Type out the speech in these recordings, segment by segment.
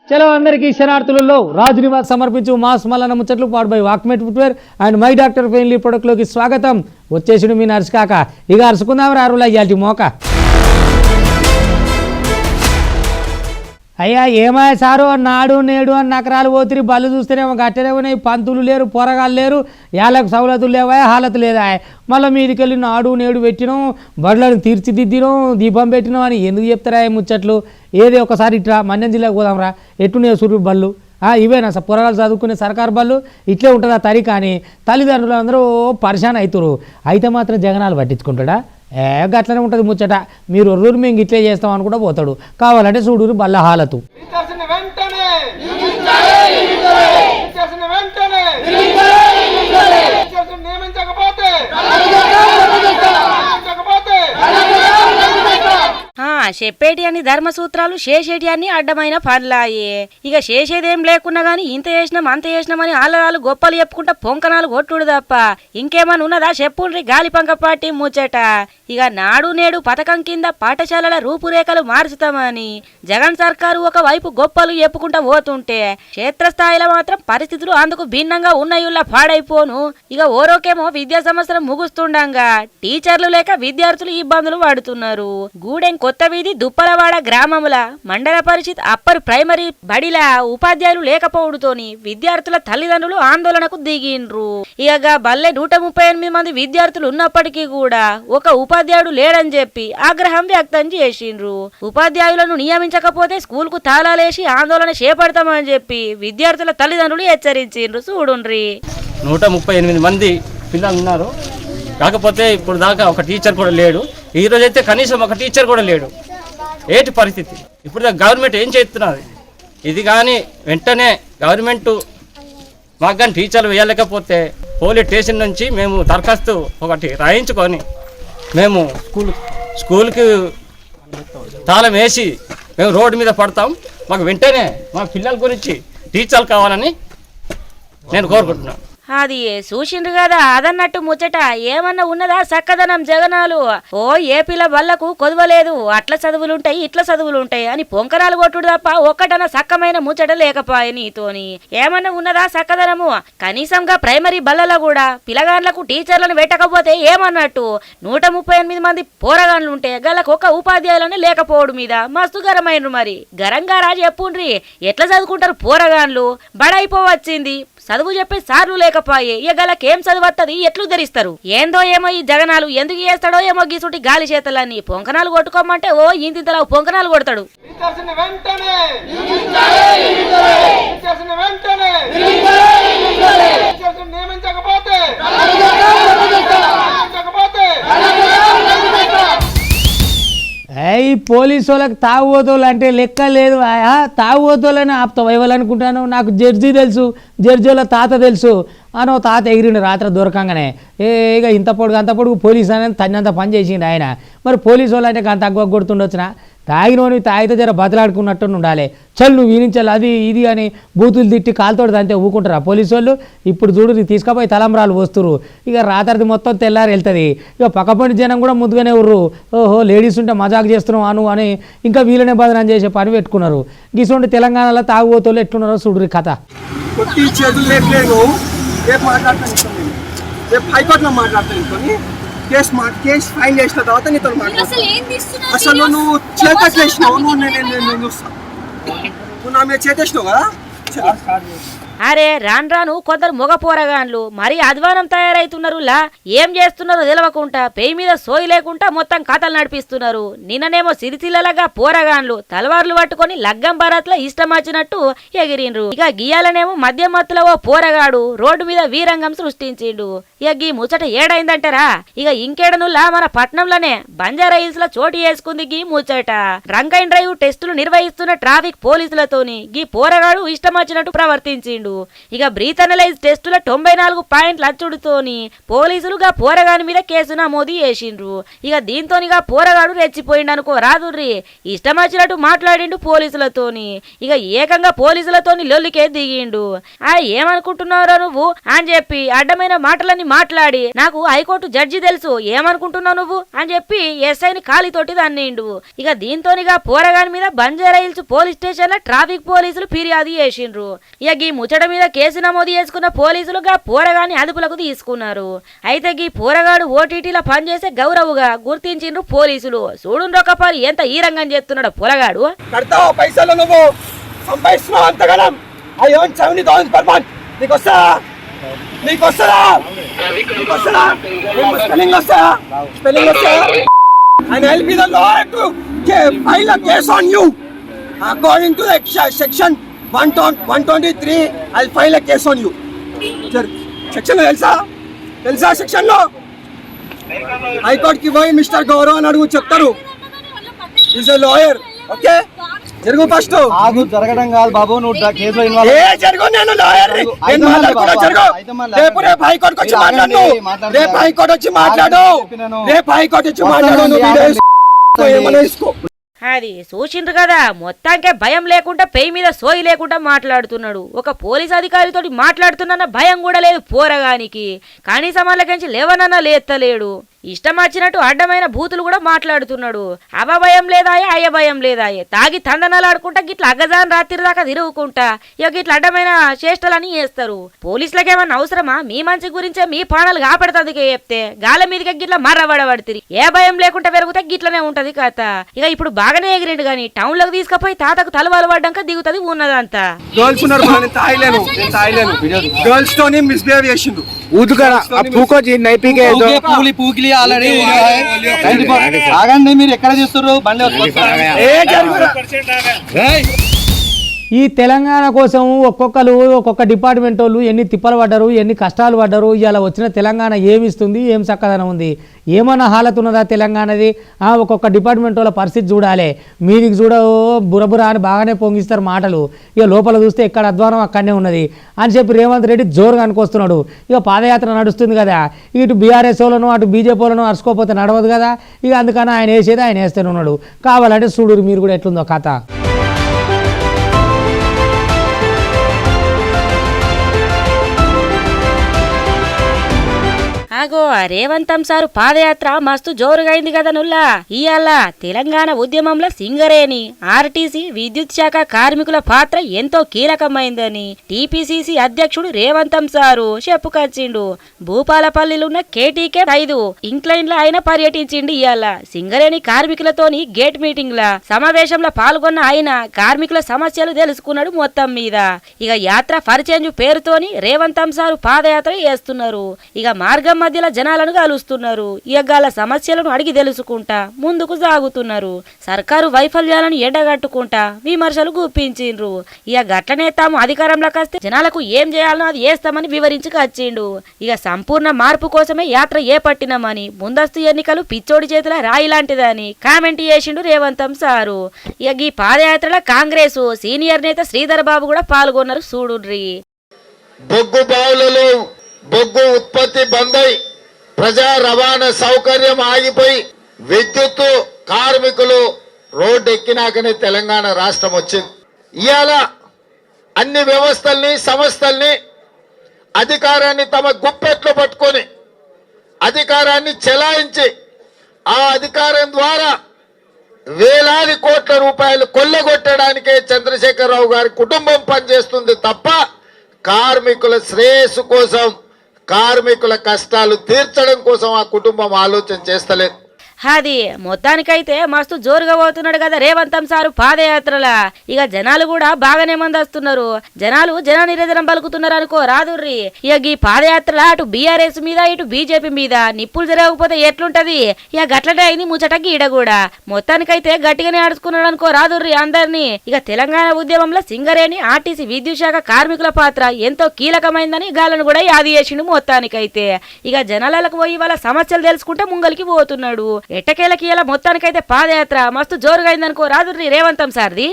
చలో అందరికీ శరణార్థులలో రాజ్ నివాస్ సమర్పించు మాస్ మల్లన్న ముచ్చట్లు powered by Walkmate footwear and my doctor ఫెయిన్లీ ప్రొడక్ట్లోకి స్వాగతం. వచ్చేసిండు మీ నర్సు కాక. ఇక అరుచుకుందాం రారులా ఇయాల్టి మోక. అయ్యా ఏమాయ సారు నాడు నేడు అని నకరాలు పోతిరి బళ్ళు చూస్తేనేమో గట్టనే ఉన్నాయి. పంతులు లేరు, పొరగాళ్ళు లేరు, యాళ్ళకు సౌలతులు లేవా, హాలతు లేదా. మళ్ళీ మీదికి వెళ్ళి నాడు నేడు పెట్టినాం, బళ్ళను తీర్చిదిద్దినాం, దీపం పెట్టినాం అని ఎందుకు చెప్తారా ముచ్చట్లు? ఏది ఒకసారి ఇట్లా మన్యం జిల్లాకు పోదాంరా, ఎట్టున్నాయో సూర్యు బళ్ళు ఇవేనా పొరగాలు చదువుకునే సర్కారు బళ్ళు. ఇట్లే ఉంటుంది ఆ తరి. కానీ తల్లిదండ్రులు అందరూ పరిశాన్ అవుతారు. అయితే మాత్రం జగనాలు పట్టించుకుంటాడా? గట్లనే ఉంటుంది ముచ్చట. మీరు ఒర్రూరు మేము ఇట్లే చేస్తాం అని కూడా పోతాడు. కావాలంటే చూడూరు బల్ల హాలతు. చెప్పేటి అని ధర్మసూత్రాలు, చేసేటి అని అడ్డమైన పనులాయే. ఇక చేసేదేం లేకున్నా గానీ ఇంత చేసినాం అంత చేసినామని ఆలయాలు గొప్పలు చెప్పుకుంటా పొంకనాలు కొట్టుడు తప్ప ఇంకేమన్నా ఉన్నదా చెప్పుండ్రి గాలి పంక పాటి ముచ్చట. ఇక నాడు నేడు పథకం కింద పాఠశాలల రూపురేఖలు మార్చుతామని జగన్ సర్కారు ఒకవైపు గొప్పలు చెప్పుకుంటా పోతుంటే క్షేత్రస్థాయిలో మాత్రం పరిస్థితులు అందుకు భిన్నంగా ఉన్నాయుల్లా పాడైపోను. ఇక ఓరోకేమో విద్యా సంవత్సరం ముగుస్తుండగా టీచర్లు లేక విద్యార్థులు ఇబ్బందులు పడుతున్నారు. గూడెం కొత్త వీధి దుప్పలవాడ గ్రామముల మండల పరిషత్ అప్పర్ ప్రైమరీ బడిల ఉపాధ్యాయులు లేకపోవడంతోని విద్యార్థుల తల్లిదండ్రులు ఆందోళనకు దిగిండ్రు. ఇక బల్లె 138 మంది విద్యార్థులు ఉన్నప్పటికీ కూడా ఒక ఉపాధ్యాయుడు లేడని చెప్పి ఆగ్రహం వ్యక్తం చేసిండ్రు. ఉపాధ్యాయులను నియమించకపోతే స్కూల్ కు తాళాలేసి ఆందోళన చేపడతామని చెప్పి విద్యార్థుల తల్లిదండ్రులు హెచ్చరించిండ్రు. చూడుండ్రి, 138 మంది పిల్లలు ఉన్నారు. కాకపోతే ఇప్పుడు దాకా ఒక టీచర్ కూడా లేడు. ఈ రోజైతే కనీసం ఒక టీచర్ కూడా లేడు. ఏంటి పరిస్థితి? ఇప్పుడు గవర్నమెంట్ ఏం చేస్తున్నది? ఇది కానీ వెంటనే గవర్నమెంట్ మాకు కానీ టీచర్లు వేయలేకపోతే పోలీస్ స్టేషన్ నుంచి మేము దరఖాస్తు ఒకటి రాయించుకొని మేము స్కూల్కి తాళం వేసి మేము రోడ్డు మీద పడతాం. మాకు వెంటనే మా పిల్లల గురించి టీచర్లు కావాలని నేను కోరుకుంటున్నాను. అది చూసిండ్రు కదా, అదన్నట్టు ముచ్చట. ఏమన్నా ఉన్నదా సక్కదనం జగనాలు? ఓ ఏపీల వల్లకు కొదవలేదు, అట్ల చదువులుంటాయి ఇట్ల చదువులుంటాయి అని పొంకరాలు కొట్టుడు తప్ప ఒక్కటన సక్కమైన ముచ్చట లేకపాయ నీతోని. ఏమన్నా ఉన్నదా సక్కదనము? కనీసంగా ప్రైమరీ బల్లల కూడా పిల్లగాండ్లకు టీచర్లను పెట్టకపోతే ఏమన్నట్టు? 138 మంది పోరగాండ్లుంటే గళ్ళకు ఒక ఉపాధ్యాయులను లేకపోవడం మీద మస్తు గరమైనరు. మరి గరంగా రాజు చెప్పుండ్రి, ఎట్లా చదువుకుంటారు పోరగాండ్లు? బడైపోవచ్చింది, చదువు చెప్పే సార్లు లేకపాయే. ఇగలకేం చదువుతుంది, ఎట్లు ధరిస్తారు? ఏందో ఏమో ఈ జగనాలు ఎందుకు చేస్తాడో ఏమో గీసుటి గాలి చేతలన్నీ పొంకనాలు కొట్టుకోమంటే ఓ ఇంతింతలా పొంకనాలు కొడతాడు. పోలీసు వాళ్ళకి తాగుబోతోళ్ళు అంటే లెక్క లేదు. తాగుబోతోళ్ళని ఆపుతావు ఇవ్వాలనుకుంటాను. నాకు జడ్జి తెలుసు, జడ్జి వాళ్ళ తాత తెలుసు అనో తాత ఎగిరిండు రాత్రి దొరకంగానే. ఇక ఇంత పొడుగు పోలీసు అనేది తన్నంత పని చేసిండు ఆయన. మరి పోలీసు వాళ్ళు అంటే అంత తక్కువ కొడుతుండొచ్చునా? తాగినోని తాగితే జర బతలాడుకున్నట్టు ఉండాలి. చల్ నువ్వు వీనించాలి అది ఇది అని బూతులు తిట్టి కాలుతోడు అంతే ఊకుంటారా పోలీసు వాళ్ళు? ఇప్పుడు చూడు తీసుకపోయి తలంబ్రాలు పోస్తురు. ఇక రాత్రి మొత్తం తెల్లారి వెళ్తుంది. ఇక పక్కపండి జనం కూడా ముందుగానే ఉర్రు. ఓహో లేడీస్ ఉంటే మజాక్ చేస్తున్నావు అను అని ఇంకా వీళ్ళనే బదనం చేసే పని పెట్టుకున్నారు. గిసోండి తెలంగాణలో తాగుబోతోళ్ళు ఎట్లున్నారో చూడురి కథ. కేసు ఫైల్ చేసిన తర్వాత నీతో మాట్లాడతాను. అసలు నువ్వు చేతేసినావు, నువ్వు చూస్తావు, నువ్వు నా మీద చేతేసినావు కదా. అరే రాను రాను కొందరు మొగ పోరగాన్లు మరి అధ్వానం తయారైతున్నారులా. ఏం చేస్తున్నారో తెలవకుండా పెయి మీద సోయి లేకుండా మొత్తం కథలు నడిపిస్తున్నారు. నిన్ననేమో సిరిసిల్లగా పోరగాన్లు తలవార్లు పట్టుకొని లగ్గం భారత్లో ఇష్టం వచ్చినట్టు ఎగిరిండ్రు. ఇక గీయాలనేమో మధ్యమత్తులో ఓ పోరగాడు రోడ్డు మీద వీరంగం సృష్టించిండు. ఇక గీ ముచ్చట ఏడైందంటారా? ఇక ఇంకేడనులా మన పట్నంలోనే బంజారా హిల్స్ లో చోటు చేసుకుంది గీ ముచ్చట. డ్రంక్ అండ్ డ్రైవ్ టెస్టులు నిర్వహిస్తున్న ట్రాఫిక్ పోలీసులతోని గీ పోరగాడు ఇష్టం వచ్చినట్టు ప్రవర్తించిండు. చేసిండు. ఇక బ్రీత్ అనలైజ్ టెస్టుల 94 పాయింట్ల అచ్చుడుతోని పోలీసులుగా పోరగాని మీద కేసు నమోదు చేసిండ్రు. ఇక దీంతోనిగా పోరగాడు రెచ్చిపోయిండు అనుకో రాదుర్రి. ఇష్టం వచ్చినట్టు మాట్లాడిండు పోలీసులతోని. ఇక ఏకంగా పోలీసులతోని లొల్లికే దిగిండు. ఏమనుకుంటున్నారో నువ్వు అని చెప్పి అడ్డమైన మాటలన్నీ మాట్లాడి, నాకు హైకోర్టు జడ్జి తెలుసు ఏమనుకుంటున్నావు నువ్వు అని చెప్పి ఎస్ఐని కాలితోటి దన్నిండు. ఇక దీంతోనిగా పోరగాని మీద బంజారా హిల్స్ పోలీస్ స్టేషన్ లో ట్రాఫిక్ పోలీసులు ఫిర్యాదు చేసిండ్రు. ఇక ఈ ముచ్చట మీద కేసు నమోదు చేసుకున్న పోలీసులుగా పోరగాని అదుపులకు తీసుకున్నారు. అయితే ఈ పోరగాడు ఓటీటీలో పనిచేసే గౌరవుగా గుర్తించిండ్రు పోలీసులు. చూడుండ్రొకపారి ఎంత ఈ రంగం చేస్తున్నాడు పొరగాడు. కడతావు పైసలు నువ్వు సంపాదిస్తున్నావు అంతగానం. I earn 70,000 per month. నీకొస్తా spelling వస్తా and I'll be the lawyer to file a case on you according to the section 123. I'll file a case on you. Section తెలుసా సెక్షన్ లో హైకోర్టుకి పోయి మిస్టర్ గౌరవ్ అని అడుగు చెప్తారు. Is a lawyer. ఓకే జరుగు first. జరగడం కాదు బాబు, నువ్వు కేసులో జరుగు. నేను లాయర్ జరుగు. రేపు హైకోర్టుకి వచ్చి మాట్లాడు. రేపు హైకోర్టు వచ్చి మాట్లాడు. ఏమన్నా తీసుకో. అది చూసిండ్రు కదా, మొత్తానికే భయం లేకుండా పెయి మీద సోయి లేకుండా మాట్లాడుతున్నాడు. ఒక పోలీస్ అధికారితోటి మాట్లాడుతున్న భయం కూడా లేదు పోరగానికి. కనీసం వాళ్ళకించి లేవనన్నా లేత్తలేడు. ఇష్టం వచ్చినట్టు అడ్డమైన బూతులు కూడా మాట్లాడుతున్నాడు. భయం లేదాయే అయ్య భయం లేదాయే. తాగి తందనాలు ఆడుకుంటా గిట్ల అగ్గజాన్ రాత్రి దాకా తిరుగుకుంటా ఇక గిట్ల అడ్డమైన చేష్టలని చేస్తారు. పోలీసులకేమన్నా అవసరమా? మీ మంచి గురించే మీ పానాలు కాపాడుతుందికే చెప్తే గాల మీదకి గిట్ల మర్రబడబడుతుంది. ఏ భయం లేకుండా పెరుగుతా గిట్లనే ఉంటది కథ. ఇక ఇప్పుడు బాగానే ఎగిరిండు గాని టౌన్ లోకి తీసుకుపోయి తాతకు తలవాలు పడ్డాక దిగుతుంది ఉన్నదంతా. ఆగండి, మీరు ఎక్కడ చూస్తారు బండి. ఈ తెలంగాణ కోసం ఒక్కొక్క డిపార్ట్మెంట్ వాళ్ళు ఎన్ని తిప్పలు పడ్డారు, ఎన్ని కష్టాలు పడ్డారు. ఇవాళ వచ్చిన తెలంగాణ ఏమిస్తుంది, ఏం చక్కదనం ఉంది, ఏమన్నా హాలత్ ఉన్నదా తెలంగాణది? ఒక్కొక్క డిపార్ట్మెంట్ వాళ్ళ పరిస్థితి చూడాలి. మీదికి చూడ బురబుర అని బాగానే పొంగిస్తారు మాటలు. ఇక లోపల చూస్తే ఎక్కడ అధ్వానం అక్కడనే ఉన్నది అని చెప్పి రేవంత్ రెడ్డి జోరుగా అనుకొస్తున్నాడు. ఇక పాదయాత్ర నడుస్తుంది కదా, ఇటు బీఆర్ఎస్ వాళ్ళను అటు బీజేపీ వాళ్ళను అరుచుకోకపోతే నడవదు కదా. ఇక అందుకని ఆయన వేసేది ఆయన వేస్తూనే ఉన్నాడు. కావాలంటే చూడు మీరు కూడా ఎట్లుందో కథ. రేవంతం సారు పాదయాత్ర మస్తు జోరుగైంది కదా నుల్లా. ఇయాల తెలంగాణ ఉద్యమంలో సింగరేణి, ఆర్టీసీ, విద్యుత్ శాఖ కార్మికుల పాత్ర ఎంతో కీలకమైందని టీపీసీసీ అధ్యక్షుడు రేవంతం సారు చెప్పుకొచ్చిండు. భూపాలపల్లిలున్న కేటీకే 5 ఇంక్లైన్ల ఆయన పర్యటించిండు. ఇయాల సింగరేణి కార్మికులతోని గేట్ మీటింగ్ ల సమావేశంలో పాల్గొన్న ఆయన కార్మికుల సమస్యలు తెలుసుకున్నాడు మొత్తం మీద. ఇక యాత్ర ఫర్చేంజ్ పేరుతోని రేవంతం సారు పాదయాత్ర చేస్తున్నారు. ఇక మార్గం మధ్యలో జనాలను కలుస్తున్నారు. ఇయగాల సమస్యలను అడిగి తెలుసుకుంటా ముందుకు సాగుతున్నారు. సర్కారు వైఫల్యాలను ఎండగట్టుకుంటా విమర్శలు గుప్పించిండ్రు. ఇక గట్లనే తాము అధికారంలోకి వస్తే జనాలకు ఏం చేయాలనో అది చేస్తామని వివరించి వచ్చిండు. ఇక సంపూర్ణ మార్పు కోసమే యాత్ర ఏపట్టినామని, ముందస్తు ఎన్నికలు పిచ్చోడి చేతుల రాయి లాంటిదని కామెంట్ చేసిండు రేవంతం సారు. ఇక ఈ పాదయాత్రలో కాంగ్రెస్ సీనియర్ నేత శ్రీధర్ బాబు కూడా పాల్గొన్నారు. చూడుండ్రి. బొగ్గు బావులలో బొగ్గు ఉత్పత్తి బంద్ అయి ప్రజా రవాణా సౌకర్యం ఆగిపోయి విద్యుత్ కార్మికులు రోడ్డు ఎక్కినాకనే తెలంగాణ రాష్ట్రం వచ్చింది. ఇవాళ అన్ని వ్యవస్థల్ని సంస్థల్ని అధికారాన్ని తమ గుప్పెట్లో పట్టుకొని అధికారాన్ని చెలాయించి ఆ అధికారం ద్వారా వేలాది కోట్ల రూపాయలు కొల్లగొట్టడానికే చంద్రశేఖరరావు గారి కుటుంబం పనిచేస్తుంది తప్ప కార్మికుల శ్రేయస్సు కోసం, కార్మికుల కష్టాలు తీర్చడం కోసం ఆ కుటుంబం ఆలోచన చేస్తలేదు. అది మొత్తానికైతే మస్తు జోరుగా పోతున్నాడు కదా రేవంతం సారు పాదయాత్రల. ఇక జనాలు కూడా బాగానే మంది వస్తున్నారు. జనాలు జన నిరంజనం పలుకుతున్నారు అనుకో రాదుర్రి. ఇక ఈ పాదయాత్రల అటు బీఆర్ఎస్ మీద ఇటు బీజేపీ మీద నిప్పులు జరగకపోతే ఎట్లుంటది? ఇక గట్లనే అయింది ముచ్చటకి ఈడ కూడా. మొత్తానికైతే గట్టిగానే ఆడుచుకున్నాడు అనుకో రాదుర్రి అందరినీ. ఇక తెలంగాణ ఉద్యమంలో సింగరేణి, ఆర్టీసీ, విద్యుత్ శాఖ కార్మికుల పాత్ర ఎంతో కీలకమైందని గాలను కూడా యాది చేసిండు మొత్తానికైతే. ఇక జనాలకు పోయి వాళ్ళ సమస్యలు తెలుసుకుంటే ముంగలికి పోతున్నాడు. ఎట్టకేలకి ఇలా మొత్తానికైతే పాదయాత్ర మస్తు జోరుగా అయిందనుకో రాదుర్రి రేవంతం సార్ది.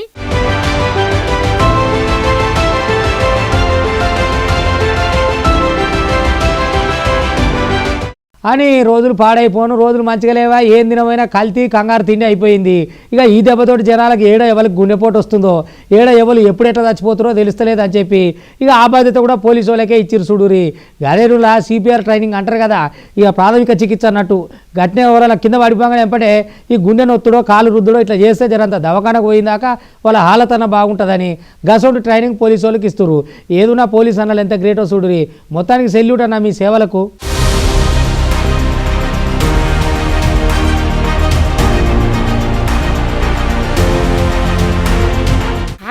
అని రోజులు పాడైపోను, రోజులు మంచిగా లేవా, ఏం దినమైనా కల్తీ కంగారు తిండి అయిపోయింది. ఇక ఈ దెబ్బతోటి జనాలకు ఏడ ఎవరికి గుండెపోటు వస్తుందో, ఏడ ఎవరు ఎప్పుడు ఎట్లా చచ్చిపోతారో తెలుస్తలేదు అని చెప్పి ఇక ఆ బాధ్యత కూడా పోలీసు వాళ్ళకే ఇచ్చిరు చూడురి. అదే రూలా సిపిఆర్ ట్రైనింగ్ అంటారు కదా, ఇక ప్రాథమిక చికిత్స అన్నట్టు. గట్నే ఎవరైనా కింద పడిపోగానే వెంపటే ఈ గుండె నొత్తుడో కాలు రుద్దుడో ఇట్లా చేస్తే జరంత దవాఖానకు పోయిందాక వాళ్ళ హాలతన బాగుంటుందని గసోటి ట్రైనింగ్ పోలీసు వాళ్ళకి ఇస్తారు. ఏదున్నా పోలీస్ అన్నలు ఎంత గ్రేటో చూడురి. మొత్తానికి సెల్యూట్ అన్న మీ సేవలకు.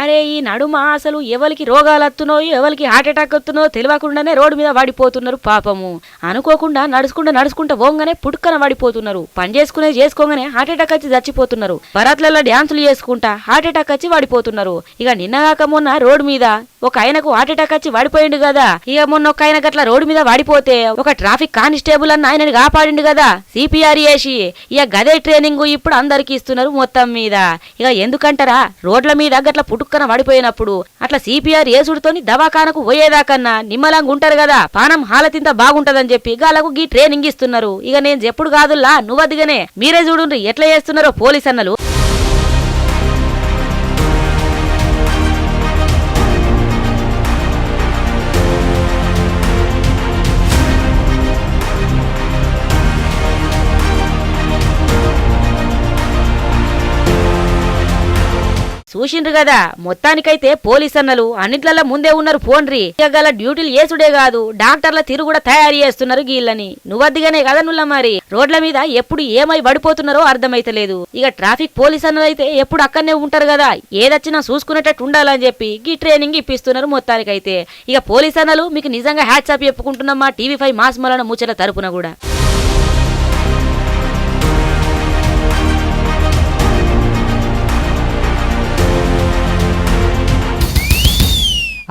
అరే ఈ నడుమ అసలు ఎవరికి రోగాలు వస్తున్నో ఎవరికి హార్ట్ అటాక్ వస్తున్నో తెలియకుండానే రోడ్డు మీద పడిపోతున్నారు పాపము. అనుకోకుండా నడుచుకుంటా పోగానే పుట్టుకన పడిపోతున్నారు. పని చేసుకోగానే హార్ట్ అటాక్ వచ్చి చచ్చిపోతున్నారు. బరాత్లలో డ్యాన్సులు చేసుకుంటా హార్ట్ అటాక్ వచ్చి పడిపోతున్నారు. ఇక నిన్నగాక మొన్న రోడ్డు మీద ఒక ఆయనకు హార్ట్ అటాక్ వచ్చి పడిపోయిండు కదా. ఇక మొన్న ఒక ఆయన గట్ల రోడ్డు మీద పడిపోతే ఒక ట్రాఫిక్ కానిస్టేబుల్ అన్న ఆయనని కాపాడిండు కదా సిపిఆర్ చేసి. ఇక గదే ట్రైనింగ్ ఇప్పుడు అందరికి ఇస్తున్నారు మొత్తం మీద. ఇక ఎందుకంటారా, రోడ్ల మీద గట్ల పుట్టుక్కన పడిపోయినప్పుడు అట్లా సిపిఆర్ ఏసుడుతోని దవాఖానకు పోయేదాకన్నా నిమ్మలంగా ఉంటారు కదా, పానం హాలతింత బాగుంటదని చెప్పి గాలకు గీ ట్రైనింగ్ ఇస్తున్నారు. ఇక నేను చెప్పుడు కాదుల్లా, నువ్వదిగానే మీరే చూడుండ్రి ఎట్లా చేస్తున్నారో పోలీస్ అన్నలు. చూసిండ్రు కదా, మొత్తానికైతే పోలీస్ అన్నలు అన్నిట్లలో ముందే ఉన్నారు. పోన్రి ఇక గల డ్యూటీలు చేసుడే కాదు, డాక్టర్ల తీరు కూడా తయారు చేస్తున్నారు గీళ్ళని. నువ్వద్దిగానే కదా నుల్ల మరి రోడ్ల మీద ఎప్పుడు ఏమై పడిపోతున్నారో అర్థమైతలేదు. ఇక ట్రాఫిక్ పోలీస్ అన్నలు అయితే ఎప్పుడు అక్కడనే ఉంటారు కదా, ఏదొచ్చినా చూసుకునేటట్టు ఉండాలని చెప్పి ఈ ట్రైనింగ్ ఇప్పిస్తున్నారు మొత్తానికైతే. ఇక పోలీస్ అన్నలు మీకు నిజంగా హ్యాట్సాప్ చెప్పుకుంటున్నామా TV5 మాస్ మలన ముచ్చట తరపున కూడా.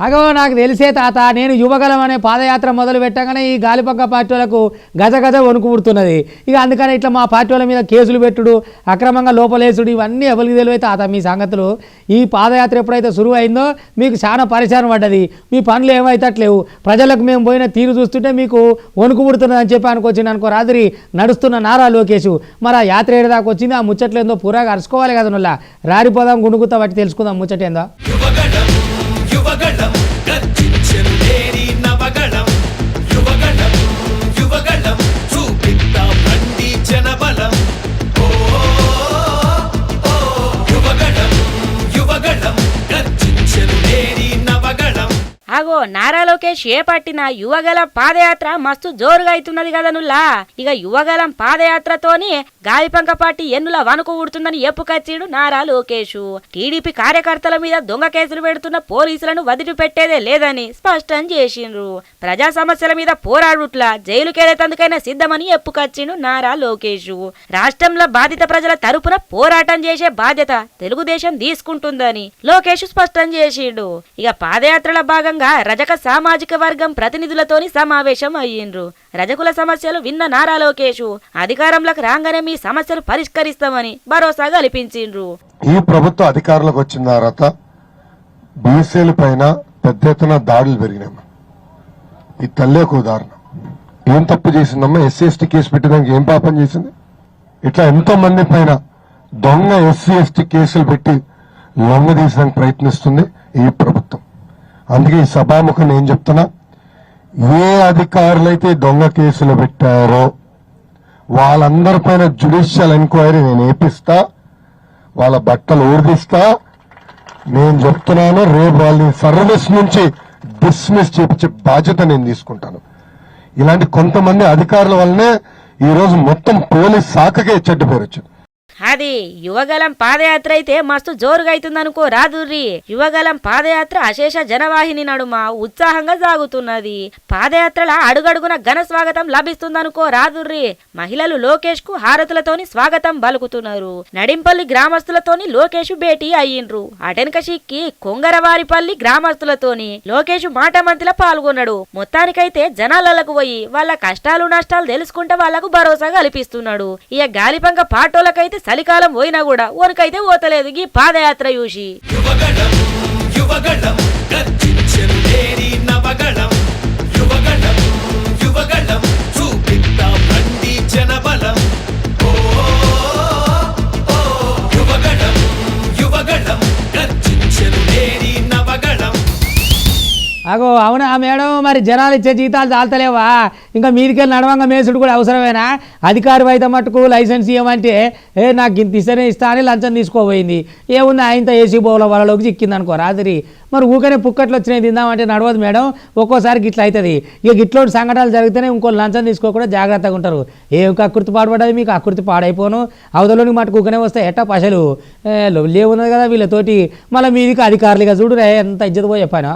అగో నాకు తెలిసే తాత, నేను యువగలం అనే పాదయాత్ర మొదలు పెట్టగానే ఈ గాలిపంక పార్టీ వాళ్ళకు గజ వణుకు పుడుతున్నది. ఇక అందుకని ఇట్లా మా పార్టీ వాళ్ళ మీద కేసులు పెట్టుడు, అక్రమంగా లోపలేసుడు, ఇవన్నీ ఎవరికి తెలివై తాత మీ సంగతులు. ఈ పాదయాత్ర ఎప్పుడైతే సురువు అయిందో మీకు చాలా పరిశానం పడ్డది. మీ పనులు ఏమైతట్లేవు. ప్రజలకు మేము పోయిన తీరు చూస్తుంటే మీకు వణుకు పుడుతున్నది అని చెప్పి అనుకొచ్చింది అనుకో రాత్రి నడుస్తున్న నారా లోకేష్. మరి ఆ యాత్ర ఏడాదాకా వచ్చింది, ఆ ముచ్చట్లేందో పూరాగా అరుచుకోవాలి కదా నుల్లా. రారిపోదాం గుణుగుతా బట్టి తెలుసుకుందాం ముచ్చటేందో. యువగళం గర్జించెను నేరి నవగళం, యువగళం యువగళం చూపిద్దా బండి జనబలం. యువగళం యువగళం గర్జించెను నేరి నవగళం. అగో నారా లోకేష్ చేపట్టిన యువగలం పాదయాత్ర మస్తు జోరుగా అవుతున్నది కదా నుల్లా. ఇక యువగలం పాదయాత్రతోని గాలిపంక పార్టీ ఎన్నుల వణుకు ఊడుతుందని ఎప్పుకొచ్చిడు నారా లోకేష్. టీడీపీ కార్యకర్తల మీద దొంగ కేసులు పెడుతున్న పోలీసులను వదిలిపెట్టేదే లేదని స్పష్టం చేసిండ్రు. ప్రజా సమస్యల మీద పోరాడుట్లా జైలుకెళ్లేందుకైనా సిద్ధమని ఎప్పుకొచ్చిండు నారా లోకేష్. రాష్ట్రంలో బాధిత ప్రజల తరపున పోరాటం చేసే బాధ్యత తెలుగుదేశం తీసుకుంటుందని లోకేష్ స్పష్టం చేసిండు. ఇక పాదయాత్రల భాగంగా రజక సామాజిక వర్గం ప్రతినిధులతోని సమావేశం అయ్యిండ్రు. రజకుల సమస్యలు విన్న నారా లోకేష్ అధికారంలోకి రాగానే మీ సమస్యలు పరిష్కరిస్తామని భరోసా కల్పించిండ్రు. ఈ ప్రభుత్వ అధికారంలోకి వచ్చిన తర్వాత బీసీల పైన పెద్ద ఎత్తున దాడులు పెరిగినాయి. ఈ తల్లే ఒక ఉదాహరణ. ఏం తప్పు చేసిందమ్మా? SC/ST కేసు పెట్టడానికి ఏం పాపం చేసింది? ఇట్లా ఎంతో మంది పైన దొంగ SC/ST కేసులు పెట్టి లొంగ తీసడానికి ప్రయత్నిస్తుంది ఈ ప్రభుత్వం. అందుకే ఈ సభాముఖం ఏం చెప్తున్నా, ఏ అధికారులైతే దొంగ కేసులు పెట్టారో వాళ్ళందరిపైన జ్యుడిషియల్ ఎంక్వైరీ నేను వేపిస్తా, వాళ్ళ బట్టలు ఊర్దిస్తా. నేను చెప్తున్నాను, రేపు వాళ్ళని సర్వీస్ నుంచి డిస్మిస్ చేయించే బాధ్యత నేను తీసుకుంటాను. ఇలాంటి కొంతమంది అధికారుల వల్లనే ఈరోజు మొత్తం పోలీస్ శాఖకే చెడ్డ పేరు వచ్చింది. అది యువగలం పాదయాత్ర అయితే మస్తు జోరుగా అవుతుందనుకో రాదుర్రి. యువగలం పాదయాత్ర అశేష జనవాహిని నడుమ ఉత్సాహంగా సాగుతున్నది. పాదయాత్రల అడుగడుగున ఘన స్వాగతం లభిస్తుందనుకో రాదుర్రి. మహిళలు లోకేష్ కు హారతులతోని స్వాగతం పలుకుతున్నారు. నడింపల్లి గ్రామస్తులతోని లోకేష్ భేటీ అయ్యిండ్రు. అటెనక సిక్కి కొంగరవారిపల్లి గ్రామస్తులతోని లోకేష్ మాట మంతిలో పాల్గొన్నాడు. మొత్తానికైతే జనాలకు పోయి వాళ్ళ కష్టాలు నష్టాలు తెలుసుకుంటే వాళ్లకు భరోసా కల్పిస్తున్నాడు. ఇక గాలిపంక పాటోలకైతే చలికాలం పోయినా కూడా ఓనికైతే పోతలేదు ఈ పాదయాత్ర చూసి. యువగళం యువగళం గర్జించెను నేరి నవగళం, యువగళం యువగళం చూపిద్దా బండి అగో అవునా మేడం, మరి జనాలు ఇచ్చే జీతాలు చాలతలేవా? ఇంకా మీదికెళ్ళి నడవంగా మేసుడు కూడా అవసరమేనా? అధికారి అయితే మట్టుకు లైసెన్స్ ఇవ్వమంటే నాకు ఇంత ఇస్తేనే ఇస్తా అని లంచం తీసుకోపోయింది. ఏముంది ఆయనతో ఏసీ బౌల వాళ్ళలోకి చిక్కింది అనుకో రాత్రి. మరి ఊకనే పుక్కట్లు వచ్చినాయి తిందామంటే నడవదు మేడం, ఒక్కోసారి గిట్ల అవుతుంది. ఇక గిట్లోటి సంఘటనలు జరిగితేనే ఇంకో లంచం తీసుకోకుండా జాగ్రత్తగా ఉంటారు. ఏం కకృతి పాడుపడ్డది మీకు, అకృతి పాడైపోను. అవతలోనికి మటుకు ఊకనే వస్తే ఎట్టా పశలు లేవున్నది కదా వీళ్ళతోటి. మళ్ళీ మీదికి అధికారులుగా చూడు ఎంత ఇజ్జత పోయి చెప్పాను.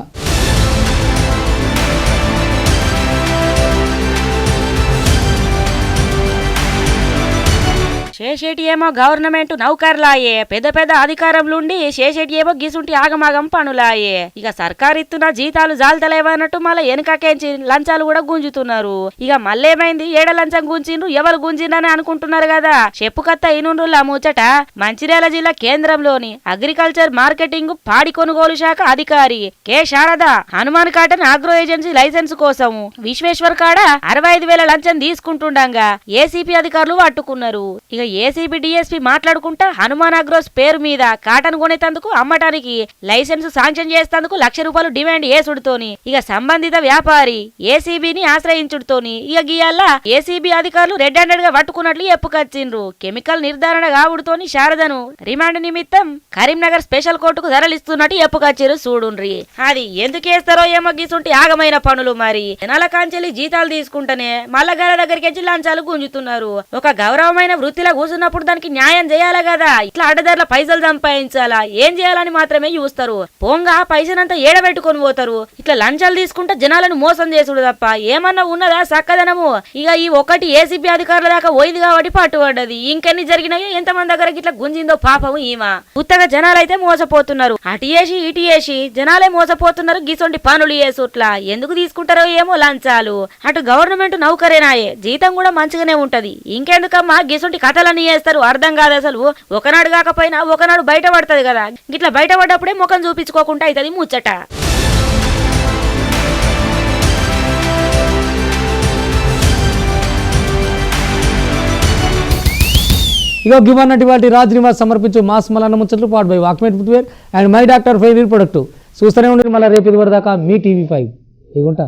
శేషేటి ఏమో గవర్నమెంట్ నౌకర్లాయే, పెద్ద పెద్ద అధికారంలుండి శేషేటి ఏమో గిసుంటి ఆగమాగం పనులాయే. ఇక సర్కారు ఇస్తున్న జీతాలు జాలతలేవన్నట్టు మళ్ళీ వెనకకేంచి లంచాలు కూడా గుంజుతున్నారు. ఇక మళ్ళేమైంది, ఏడ లంచం గుంజిండ్రు, ఎవరు గుంజిండ్రని అనుకుంటున్నారు కదా. చెప్పుకత్త ఇనుండ్రులా ముచ్చట మంచిర్యాల జిల్లా కేంద్రంలోని అగ్రికల్చర్ మార్కెటింగ్ పాడి కొనుగోలు శాఖ అధికారి K Sharada Hanuman cotton agro agency licence కోసం విశ్వేశ్వర్ కాడ 65,000 లంచం తీసుకుంటుండగా ఏసీపీ అధికారులు పట్టుకున్నారు. ఇక ఏసీబీ డిఎస్పీ మాట్లాడుకుంటా హనుమాన్ అగ్రోస్ పేరు మీద కాటన్ కొనేతందుకు అమ్మటానికి లైసెన్స్ శాంక్షన్ చేసేందుకు ₹1,00,000 డిమాండ్ ఏసుడుతోని ఇక సంబంధిత వ్యాపారి ఏసీబీని ఆశ్రయించుడుతోని ఇక గీయాల ఏసీబీ అధికారులు రెడ్ హ్యాండెడ్ గా పట్టుకున్నట్లు చెప్పుకొచ్చిండ్రు. కెమికల్ నిర్ధారణ కావుడుతోని శారదను రిమాండ్ నిమిత్తం కరీంనగర్ స్పెషల్ కోర్టుకు తరలిస్తున్నట్టు చెప్పుకొచ్చారు. చూడుండ్రి అది ఎందుకు వేస్తారో ఏమో గీసుంటి ఆగమైన పనులు. మరి జనాల కాంచెలి జీతాలు తీసుకుంటేనే మల్లగాల దగ్గరికి లంచాలు గుంజుతున్నారు. ఒక గౌరవమైన వృత్తిలో కూర్చున్నప్పుడు దానికి న్యాయం చేయాలా కదా. ఇట్లా అడ్డదారుల పైసలు సంపాదించాలా, ఏం చేయాలని మాత్రమే చూస్తారు. పోంగా పైసనంతా ఏడబెట్టుకొని పోతారు. ఇట్లా లంచాలు తీసుకుంటే జనాలను మోసం చేసుడు తప్ప ఏమన్నా ఉన్నదా సక్కదనము. ఇక ఈ ఒకటి ఏసీబీ అధికారుల దాకా పోయింది కాబట్టి పట్టుబడ్డది. ఇంకెన్ని జరిగినాయో, ఎంతమంది దగ్గరకి ఇట్లా గుంజిందో పాపము ఈమా. ఉత్తగా జనాలైతే మోసపోతున్నారు. అటు వేసి ఇటు వేసి జనాలే మోసపోతున్నారు. గిసొంటి పనులు చేసుట్లా ఎందుకు తీసుకుంటారో ఏమో లంచాలు. అటు గవర్నమెంట్ నౌకరేనాయే, జీతం కూడా మంచిగానే ఉంటది. ఇంకెందుకమ్మా గిసొంటి కథలన్నీ చేస్తారు అర్థం కాదు అసలు. ఒకనాడు కాకపోయినా ఒకనాడు బయట పడుతుంది కదా. గిట్లా బయట పడ్డప్పుడే ముఖం చూపించుకోకుండా అవుతుంది ముచ్చట. ఇక గివన్నటి వాటి రాజ్ నివాస్ సమర్పించు మాస్ మలన్న ముచ్చట్లు powered by Walkmate footwear and my doctor fair product. చూస్తూనే ఉండండి మళ్ళీ రేపు ఇది వరదాకా మీ టీవీ5 ఇగుంటా.